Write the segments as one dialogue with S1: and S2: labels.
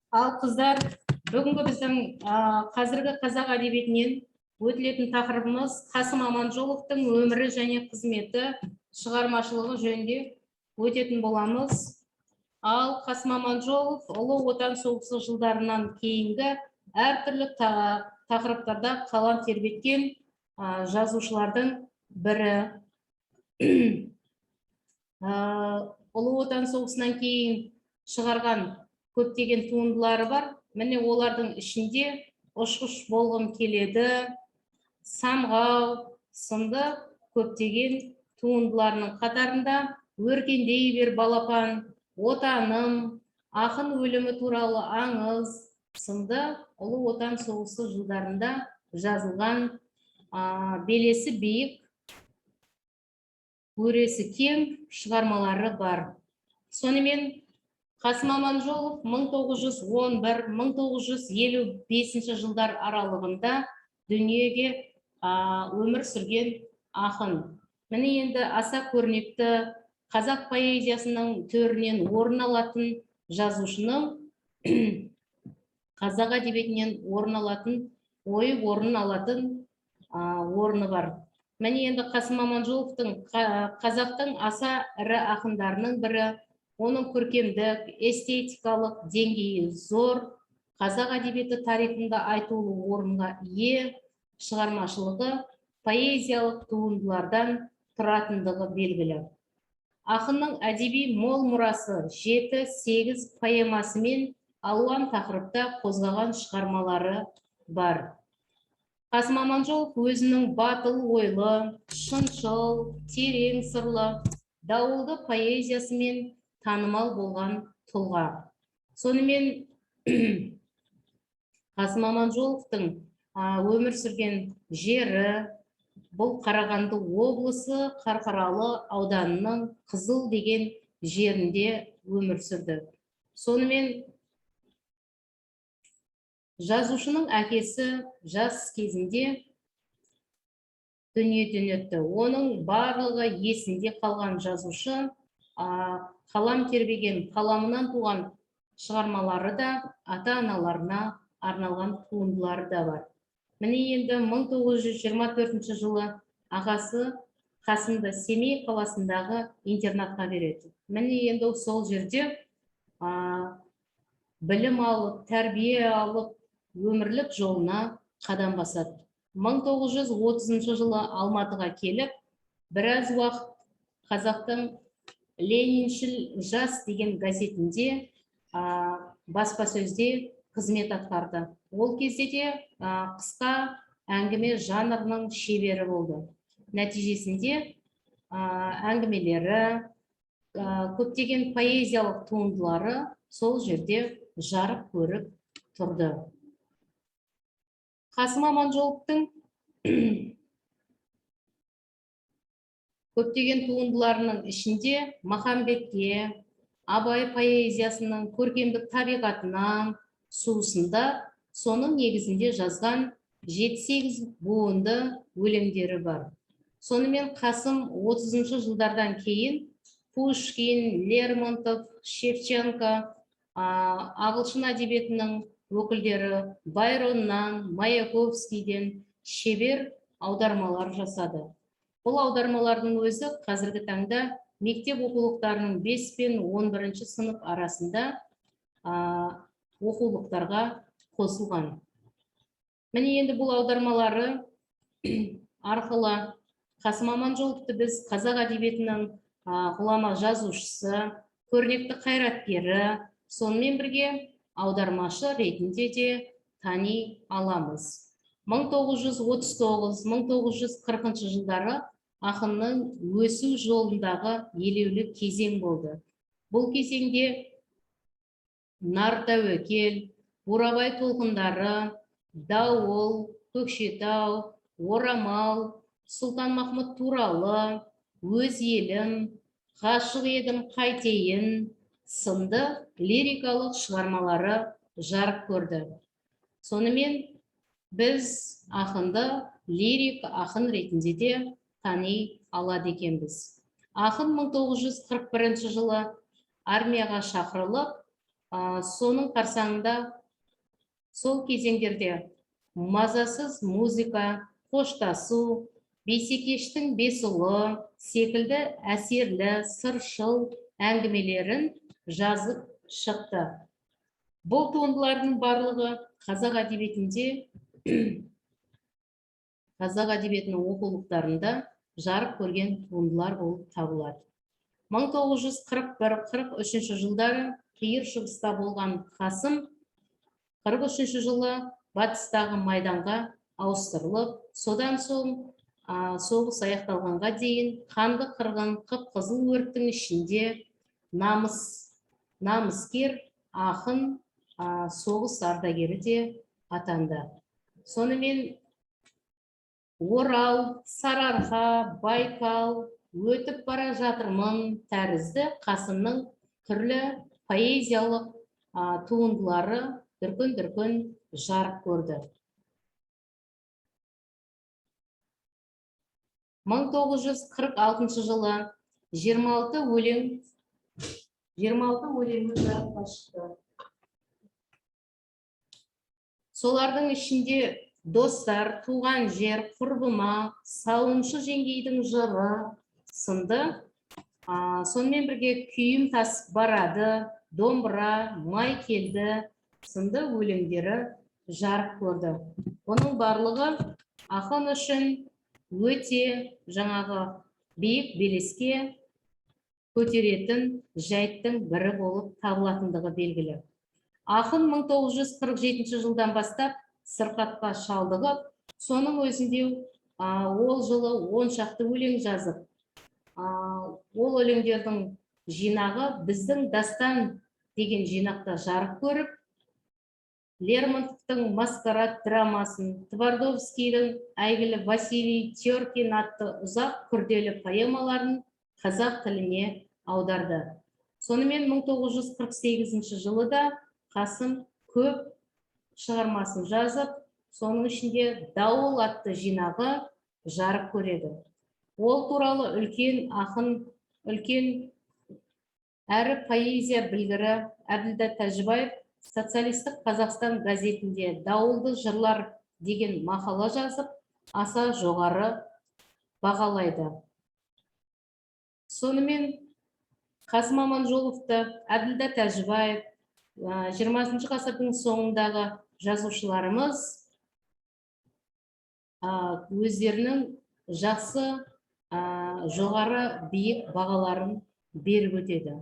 S1: Ал қыздар, бүгінгі біздің қазіргі қазақ әдебиетінен өтілетін тақырыбымыз Қасым Аманжоловтың өмірі және қызметі шығармашылығы жөнінде өтетін боламыз. Ал Қасым Аманжолов ұлы отан соғысы жылдарынан кейінгі әртүрлі тақырыптарда қалам тербеткен жазушылардың бірі. Ұлы отан соғысынан кейін шығарған көптеген туындылары бар. Міне олардың ішінде ұшқыш болғым келеді, самғау сынды көптеген туындыларының қатарында өркендей бер балапан, отаным, ақын өлімі туралы аңыз сынды ұлы отан соғысы жылдарында жазылған белесі биік, өресі кең шығармалары бар. Сонымен Қасым Аманжолов 1911-1955 жылдар аралығында дүниеге өмір сүрген ақын. Міне енді аса көрнекті қазақ поэзиясының төрінен орын алатын жазушының қазақ әдебиетінен орын алатын орны бар. Міне енді Қасым Аманжоловтың қазақтың аса ірі ақындарының бірі, оның көркемдік, эстетикалық деңгейі зор, қазақ әдебиеті тарихында айтулы орынға ие, шығармашылығы поэзиялық туындылардан тұратындығы белгілі. Ақынның әдеби мол мұрасы 7-8 поэмасымен алуан тақырыпта қозғаған шығармалары бар. Қасым Аманжолов өзінің батыл ойлы, шыншыл, терең сырлы, дауылды поэзиясымен танымал болған тұлға. Сонымен Қасым Аманжоловтың өмір сүрген жері бұл Қарағанды облысы Қарқаралы ауданының Қызыл деген жерінде өмір сүрді. Сонымен жазушының әкесі жас кезінде дүниеден өтті. Оның барлығы есінде қалған жазушы, қалам тербеген, қаламынан туған шығармалары да ата-аналарына арналған туындылары да бар. Міне енді 1924 жылы ағасы Қасымды Семей қаласындағы интернатқа береді. Міне енді сол жерде білім алып, тәрбие алып, өмірлік жолына қадам басады. 1930 жылы Алматыға келіп, біраз уақыт қазақтың Лениншіл жас деген газетінде баспасөзде қызмет атқарды. Ол кезде де қысқа әңгіме жанрының шебері болды. Нәтижесінде әңгімелері, көптеген поэзиялық туындылары сол жерде жарық көріп тұрды. Қасым Аманжоловтың көптеген туындыларының ішінде Махамбетке, Абай поэзиясының көркемдік табиғатынан суысында соның негізінде жазған 7-8 буынды өлеңдері бар. Сонымен Қасым 30 жылдардан кейін Пушкин, Лермонтов, Шевченко, ағылшын әдебиетінің өкілдері Байроннан, Маяковскийден шебер аудармалар жасады. Бұл аудармалардың өзі қазіргі таңда мектеп оқулықтарының 5 пен 11 сынып арасында оқулықтарға қосылған. Міне енді бұл аудармалары арқылы Қасым Аманжоловты біз қазақ әдебиетінің ғұлама жазушысы, көрнекті қайраткері, сонымен бірге аудармашы ретінде де тани аламыз. 1939-1940 жылдары ақынның өсу жолындағы елеулі кезең болды. Бұл кезеңде Нартәуекел, Бурабай толқындары, Дауыл, Көкшетау, Орамал, Сұлтанмахмұт туралы, Өз елім, Ғашық едім қайтейін сынды лирикалық шығармалары жарық көрді. Сонымен біз ақынды лирик ақын ретінде де тани алады екенбіз. Ақын 1941 жылы армияға шақырылып, Соның қарсаңында сол кезеңдерде мазасыз музыка, қоштасу, Бейсекештің бес ұлы секілді әсерлі сыршыл әңгімелерін жазып шықты. Бұл туындылардың барлығы қазақ әдебиетінің оқулықтарында жарық көрген туындылар болып табылады. 1941-43 жылдары қиыр шығыста болған Қасым 43 жылы батыстағы майданға ауыстырылып, содан соң соғыс аяқталғанға дейін қанды қырғын қып-қызыл өрттің ішінде намыскер ақын соғыс ардагері де атанды. Сонымен Орал, Сарыарқа, Байкал, өтіп бара жатырмын тәрізді Қасымның түрлі поэзиялық туындылары дүркін жарық көрді. 1946 жылы 26 өлеңі жарыққа шықты. Солардың ішінде достар, туған жер, құрбыма, сауыншы жеңгейдің жыры сынды. Сонымен бірге күйім тасып барады, домбыра, май келді сынды өлеңдері жарық көрді. Оның барлығы ақын үшін өте жаңағы биік белеске көтеретін жайттың бірі болып табылатындығы белгілі. Ақын 1947 жылдан бастап сырқатқа шалдығып, соның өзінде ол жылы 10 шақты өлең жазып, ол өлеңдердің жинағы біздің дастан деген жинақта жарық көріп, Лермонтовтың Маскарад драмасын, Твардовскийдің әйгілі Василий Теркин атты ұзақ күрделі поэмаларын қазақ тіліне аударды. Сонымен 1948 жылы да Қасым көп шығармасын жазып, соның ішінде Дауыл атты жинағы жарық көреді. Ол туралы үлкен ақын, үлкен әрі поэзия білгірі Әбділда Тәжібаев Социалистік Қазақстан газетінде Дауылды жырлар деген мақала жазып, аса жоғары бағалайды. Сонымен Қасым Аманжоловты Әбділда Тәжібаев 20 ғасырдың соңындағы жазушыларымыз өздерінің жақсы жоғары биік бағаларын беріп өтеді.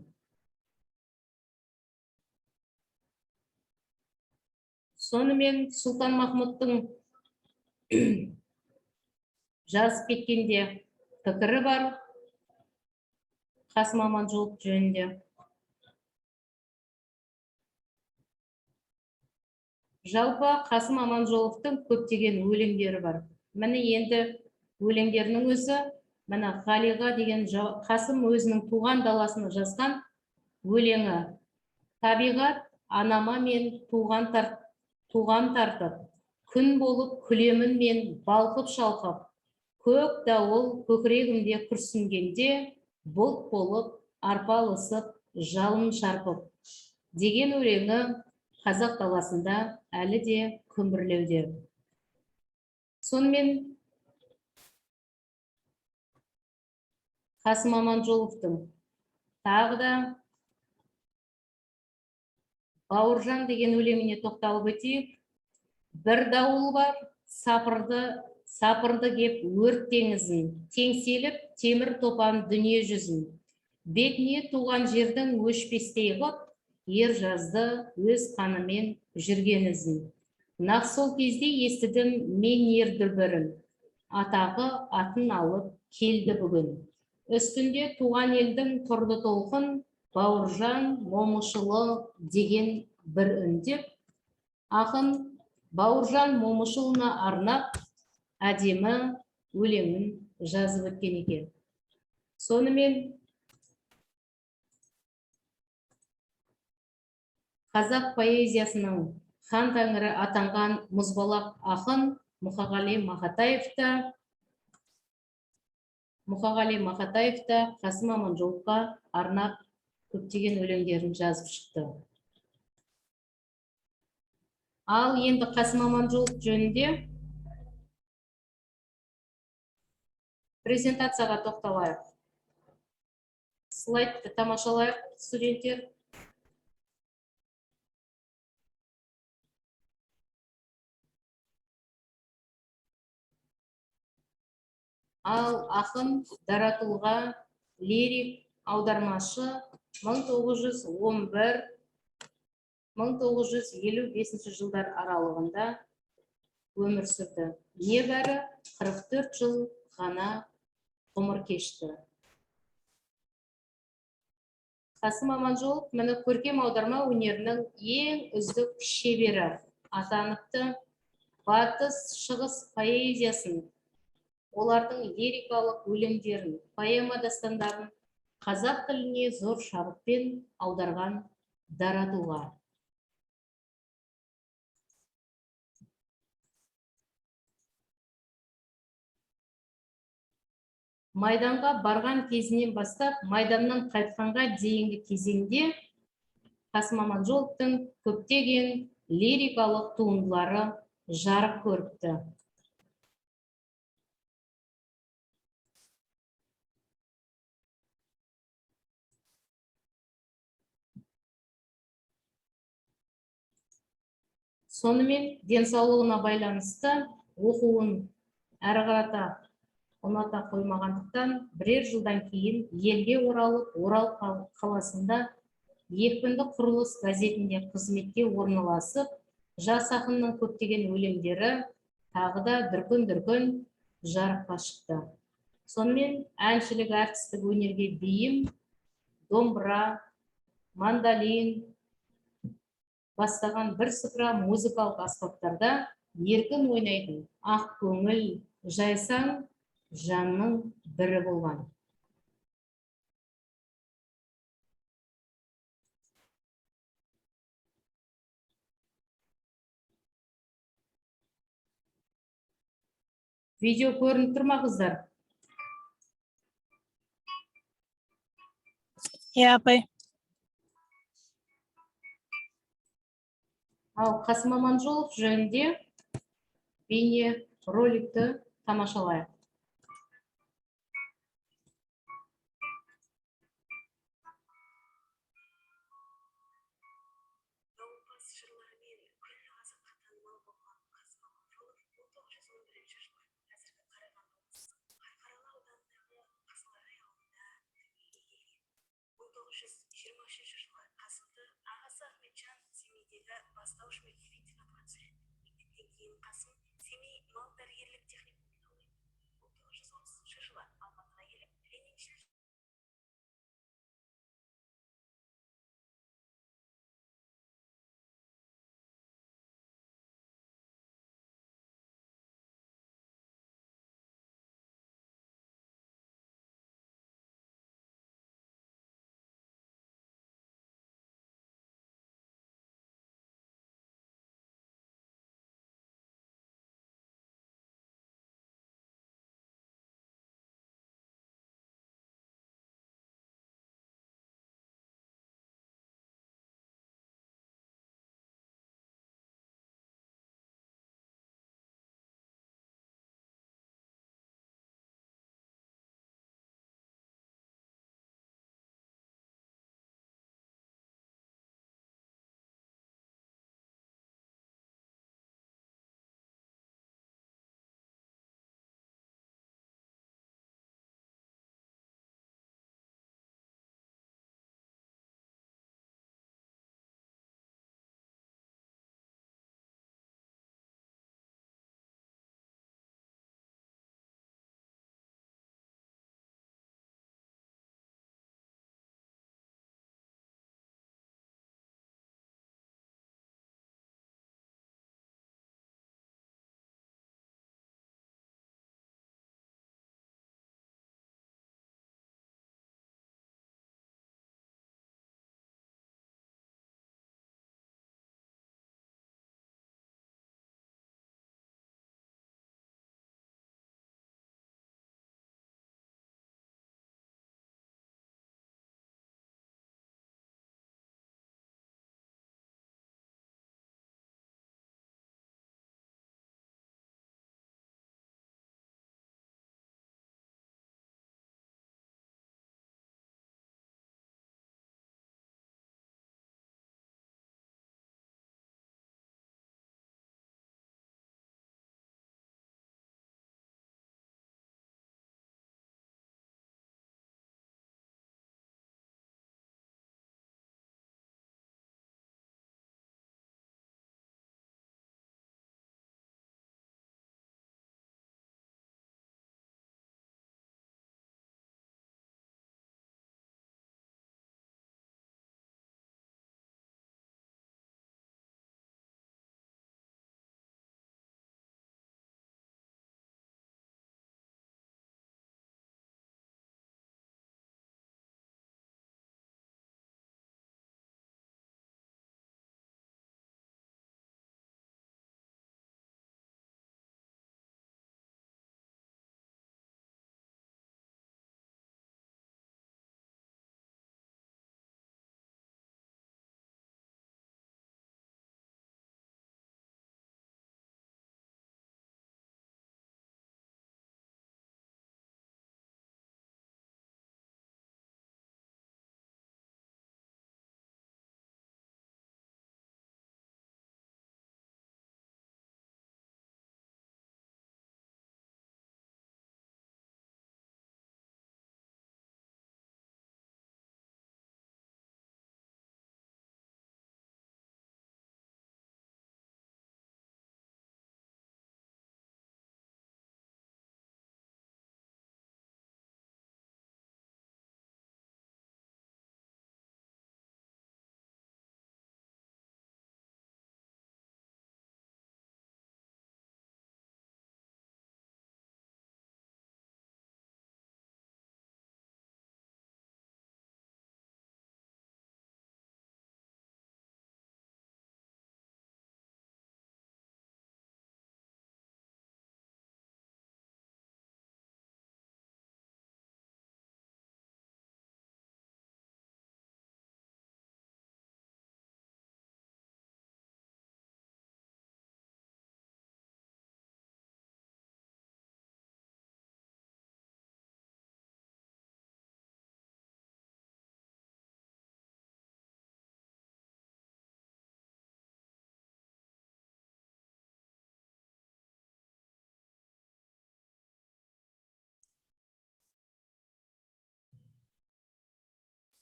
S1: Сонымен Сұлтанмахмұттың жазып кеткенде пікірі бар Қасым Аманжолов жөнінде. Жалпы Қасым Аманжоловтың көптеген өлеңдері бар. Міне енді өлеңдерінің өзі, міне Ғалиға деген Қасым өзінің туған даласына жазған өлеңі. Табиғат анама мен туған тартып, күн болып күлемін мен балқып шалқып, көк дауыл көкірегімде күрсінгенде, бұлт болып арпалысып жалын шарпып деген өлеңі қазақ даласында әлі де күмбірлеуде. Сонымен Қасым Аманжоловтың тағы да Бауыржан деген өлеңіне тоқталып өтейік. Бір дауыл бар, сапырды кеп өрт теңізін, теңселіп темір топан дүние жүзін. Бетіне туған жердің өшпестей ғып, ер жазды өз қанымен жүрген ізін. Нақ сол кезде естідім мен ер дүрбірін, атағы атын алып келді бүгін. Үстінде туған елдің тұрды толқын, Бауыржан Момышұлы деген бір үндеп, ақын Бауыржан Момышұлына арнап әдемі өлеңін жазып өткен екен. Сонымен қазақ поэзиясының хан тәңірі атанған мұзбалақ ақын Мұқағали Мақатаев та Қасым Аманжоловқа арнап көптеген өлеңдерін жазып шықты. Ал енді Қасым Аманжолов жөнінде презентацияға тоқталайық. Слайдты тамашалайық, студенттер. Ал ақын Дара тұлға, лирик аудармашы 1911-1955 жылдар аралығында өмір сүрді. Небәрі 44 жыл ғана ғұмыр кешті. Қасым Аманжолов міне көркем аударма өнерінің ең үздік шебері атаныпты. Батыс шығыс поэзиясын, олардың лирикалық өлеңдерін, поэма дастандарын қазақ тіліне зор шабытпен аударған дара тұлға. Майданға барған кезінен бастап, майданнан қайтқанға дейінгі кезеңде Қасым Аманжоловтың көптеген лирикалық туындылары жарық көріпті. Сонымен денсаулығына байланысты оқуын әрі қарата ұната қоймағандықтан, бірер жылдан кейін елге оралып, Орал қаласында екпінді құрылыс газетінде қызметке орналасып, жас ақынның көптеген өлеңдері тағы да дүркін жарыққа шықты. Сонымен әншілік, әртістік өнерге бейім, домбыра, мандолин бастаған бірсыпыра музыкалық аспаптарда еркін ойнайтын ақ көңіл, жайсаң жанның бірі болған. Видео көрініп тұр ма, қыздар?
S2: Иә, апай.
S1: Ал Қасым Аманжолов жөнінде бейне роликті тамашалайық.
S3: Қасымды ағасы Ахметжан Семейдегі бастауыш мектеп интернатына түсіреді. Мектептен кейін Қасым Семей мал дәрігерлік техникумына оқиды. 1930 жылы Алматыға келіп, лениншіл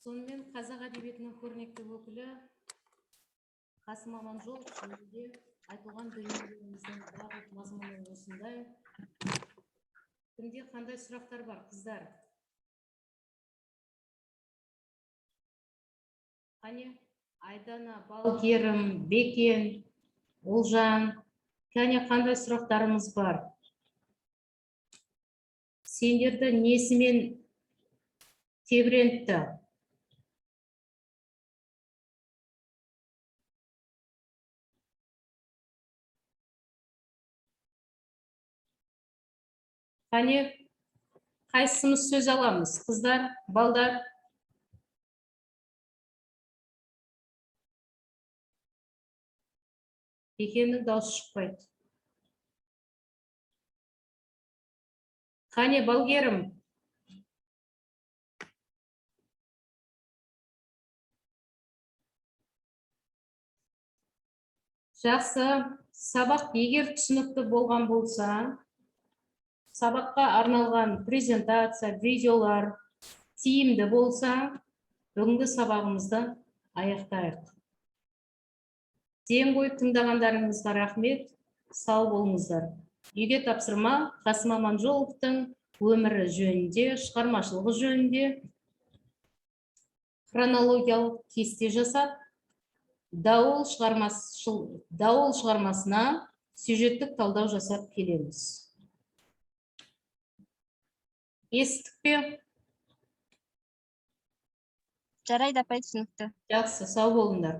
S1: Сонымен қазақ әдебиетінің көрнекті өкілі Қасым Аманжолов жөнінде айтылған дүниелеріміздің барлық мазмұны осындай. Кімде қандай сұрақтар бар, қыздар? Қане, Айдана, Балгерім, Бекен, Олжан, кәне қандай сұрақтарымыз бар? Сендерді несімен тебірентті? Қане, қайсымыз сөз аламыз? Қыздар, балдар? Бекеннің дауысы шықпайды. Қане, Балгерім? Жақсы, сабақ егер түсінікті болған болса, сабаққа арналған презентация, видеолар тиімді болса, бүгінгі сабағымызды аяқтайық. Ден қойып тыңдағандарыңызға рахмет, сау болыңыздар. Үйге тапсырма Қасым Аманжоловтың өмірі жөнінде, шығармашылығы жөнінде хронологиялық кесте жасап, Дауыл шығармасына сюжеттік талдау жасап келеміз. Естік пе?
S2: Жарайды, апай, түсінікті.
S1: Жақсы, сау болыңдар.